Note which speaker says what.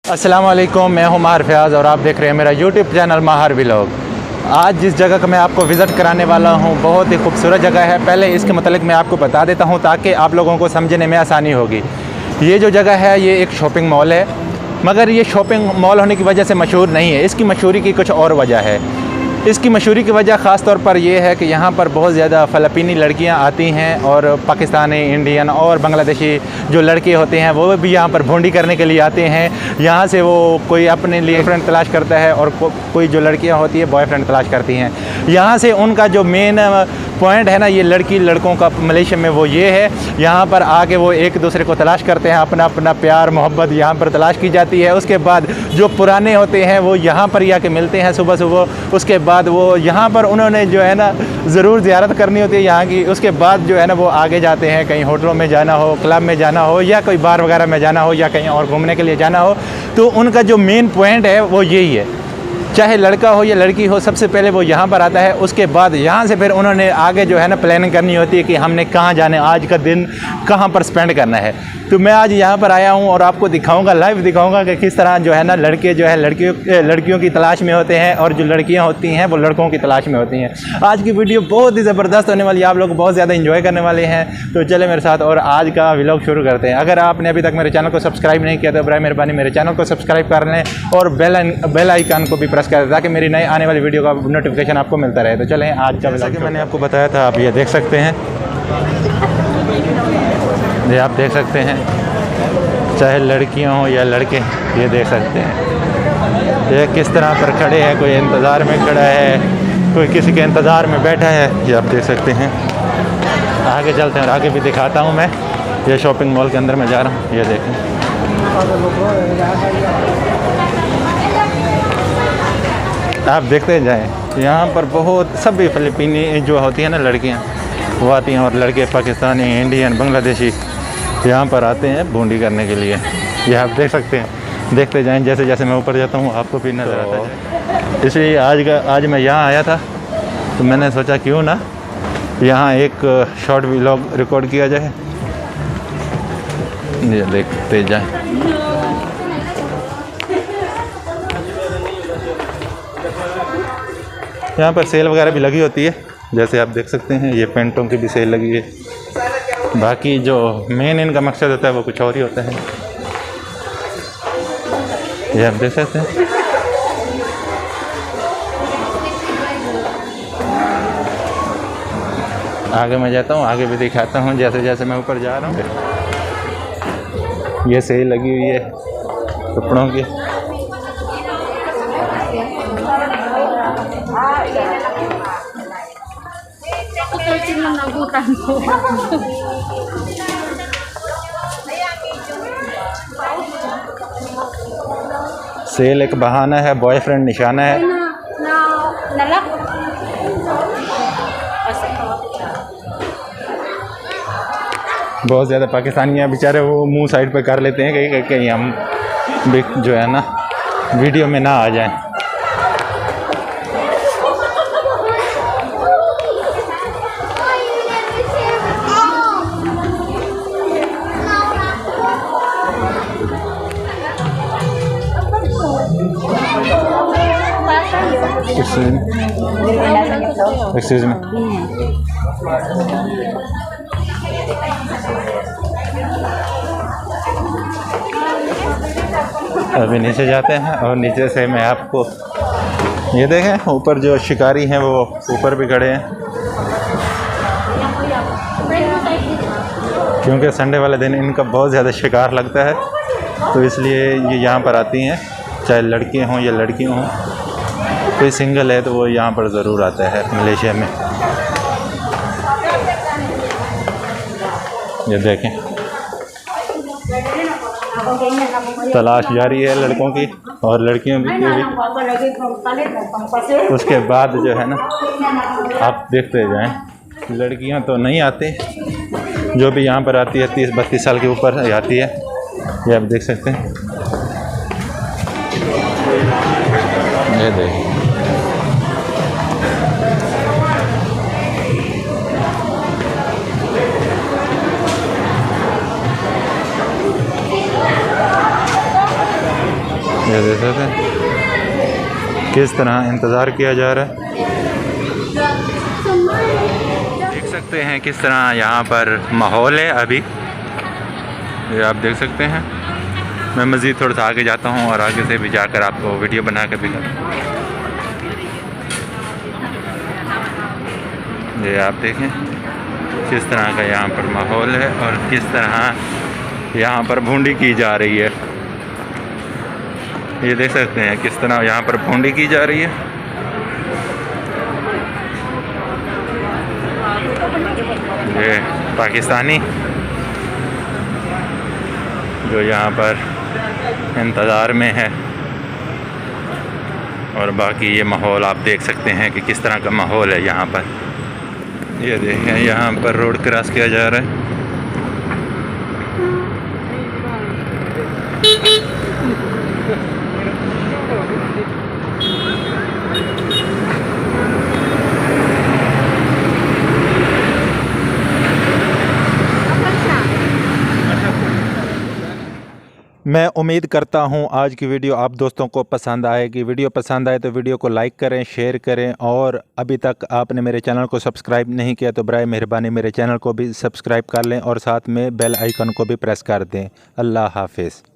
Speaker 1: अस्सलाम वालेकुम, मैं हूं माहिर फयाज़ और आप देख रहे हैं मेरा यूट्यूब चैनल माहिर व्लॉग। आज जिस जगह का मैं आपको विज़िट कराने वाला हूं बहुत ही खूबसूरत जगह है। पहले इसके मतलब मैं आपको बता देता हूं ताकि आप लोगों को समझने में आसानी होगी। ये जो जगह है ये एक शॉपिंग मॉल है, मगर ये शॉपिंग मॉल होने की वजह से मशहूर नहीं है। इसकी मशहूरी की कुछ और वजह है। इसकी मशहूरी की वजह ख़ास तौर पर यह है कि यहाँ पर बहुत ज़्यादा फ़िलिपीनी लड़कियाँ आती हैं और पाकिस्तानी, इंडियन और बांग्लादेशी जो लड़के होते हैं वो भी यहाँ पर भोंडी करने के लिए आते हैं। यहाँ से वो कोई अपने लिए फ्रेंड तलाश करता है और कोई जो लड़कियाँ होती है बॉयफ्रेंड तलाश करती हैं। यहाँ से उनका जो मेन पॉइंट है ना, ये लड़की लड़कों का मलेशिया में वो ये है, यहाँ पर आके वो एक दूसरे को तलाश करते हैं, अपना अपना प्यार मोहब्बत यहाँ पर तलाश की जाती है। उसके बाद जो पुराने होते हैं वो यहाँ पर ही आके मिलते हैं सुबह सुबह। उसके बाद वो यहाँ पर उन्होंने जो है ना ज़रूर ज़ियारत करनी होती है यहाँ की। उसके बाद जो है ना वो आगे जाते हैं, कहीं होटलों में जाना हो, क्लब में जाना हो या कोई बार वगैरह में जाना हो या कहीं और घूमने के लिए जाना हो, तो उनका जो मेन पॉइंट है वो यही है। चाहे लड़का हो या लड़की हो, सबसे पहले वो यहाँ पर आता है। उसके बाद यहाँ से फिर उन्होंने आगे जो है ना प्लानिंग करनी होती है कि हमने कहाँ जाना है, आज का दिन कहाँ पर स्पेंड करना है। तो मैं आज यहाँ पर आया हूँ और आपको दिखाऊंगा, लाइव दिखाऊंगा कि किस तरह जो है ना लड़के जो है लड़कियों की तलाश में होते हैं और जो लड़कियाँ होती हैं वो लड़कों की तलाश में होती हैं। आज की वीडियो बहुत ही ज़बरदस्त होने वाली है, आप लोग बहुत ज़्यादा इंजॉय करने वाले हैं। तो चले मेरे साथ और आज का व्लॉग शुरू करते हैं। अगर आपने अभी तक मेरे चैनल को सब्सक्राइब नहीं किया तो बराए मेहरबानी मेरे चैनल को सब्सक्राइब कर लें और बेल आइकन को भी प्रेस कर दें ताकि मेरी नई आने वाली वीडियो का नोटिफिकेशन आपको मिलता रहे। तो चलें आज का व्लॉग। मैंने आपको बताया था, आप ये देख सकते हैं, ये आप देख सकते हैं, चाहे लड़कियां हो या लड़के, ये देख सकते हैं ये किस तरह पर खड़े हैं। कोई इंतज़ार में खड़ा है, कोई किसी के इंतज़ार में बैठा है, ये आप देख सकते हैं। आगे चलते हैं और आगे भी दिखाता हूँ मैं। ये शॉपिंग मॉल के अंदर मैं जा रहा हूँ, ये देखें। आप देखते जाएं, यहाँ पर बहुत सभी फ़िलिपीनी जो होती हैं ना लड़कियाँ वो आती हैं और लड़के पाकिस्तानी, इंडियन, बांग्लादेशी यहाँ पर आते हैं भोंडी करने के लिए। ये आप देख सकते हैं, देखते जाएं। जैसे जैसे मैं ऊपर जाता हूँ आपको भी नज़र आता है। इसलिए आज मैं यहाँ आया था तो मैंने सोचा क्यों ना यहाँ एक शॉर्ट व्लॉग रिकॉर्ड किया जाए। ये देखते जाएं। यहाँ पर सेल वगैरह भी लगी होती है, जैसे आप देख सकते हैं। ये पेंटों की भी सेल लगी है। बाकी जो मेन इनका मकसद होता है वो कुछ और ही होता है। ये आप देख सकते हैं। आगे मैं जाता हूँ, आगे भी दिखाता हूँ जैसे जैसे मैं ऊपर जा रहा हूँ। ये सेल लगी हुई है कपड़ों की। सेल एक बहाना है, बॉयफ्रेंड निशाना है। बहुत ज़्यादा पाकिस्तानी हैं बेचारे, वो मुंह साइड पे कर लेते हैं कहीं कहीं हम भी जो है ना वीडियो में ना आ जाएं। Excuse me. अभी नीचे जाते हैं और नीचे से मैं आपको ये देखें, ऊपर जो शिकारी हैं वो ऊपर भी खड़े हैं क्योंकि संडे वाले दिन इनका बहुत ज़्यादा शिकार लगता है, तो इसलिए ये यहाँ पर आती हैं। चाहे लड़कियाँ हों या लड़कियाँ हों, कोई सिंगल है तो वो यहाँ पर ज़रूर आता है मलेशिया में। ये देखें, तलाश जारी है लड़कों की और लड़कियों की भी। उसके बाद जो है ना आप देखते जाएं, लड़कियां तो नहीं आती, जो भी यहाँ पर आती है 30-32 साल के ऊपर आती है। ये आप देख सकते हैं। ये देखें, ये देख सकते हैं किस तरह इंतज़ार किया जा रहा है। देख सकते हैं किस तरह यहाँ पर माहौल है अभी, ये आप देख सकते हैं। मैं मज़ीद थोड़ा सा आगे जाता हूँ और आगे से भी जाकर आपको वीडियो बना कर दिखाता हूँ। ये आप देखें किस तरह का यहाँ पर माहौल है और किस तरह यहाँ पर भूंडी की जा रही है। ये देख सकते हैं किस तरह यहाँ पर भूंडी की जा रही है। ये पाकिस्तानी जो यहाँ पर इंतज़ार में है, और बाकी ये माहौल आप देख सकते हैं कि किस तरह का माहौल है यहाँ पर। ये देखें यहाँ पर रोड क्रॉस किया जा रहा है। मैं उम्मीद करता हूँ आज की वीडियो आप दोस्तों को पसंद आएगी। वीडियो पसंद आए तो वीडियो को लाइक करें, शेयर करें, और अभी तक आपने मेरे चैनल को सब्सक्राइब नहीं किया तो बराए मेहरबानी मेरे चैनल को भी सब्सक्राइब कर लें और साथ में बेल आइकन को भी प्रेस कर दें। अल्लाह हाफिज़।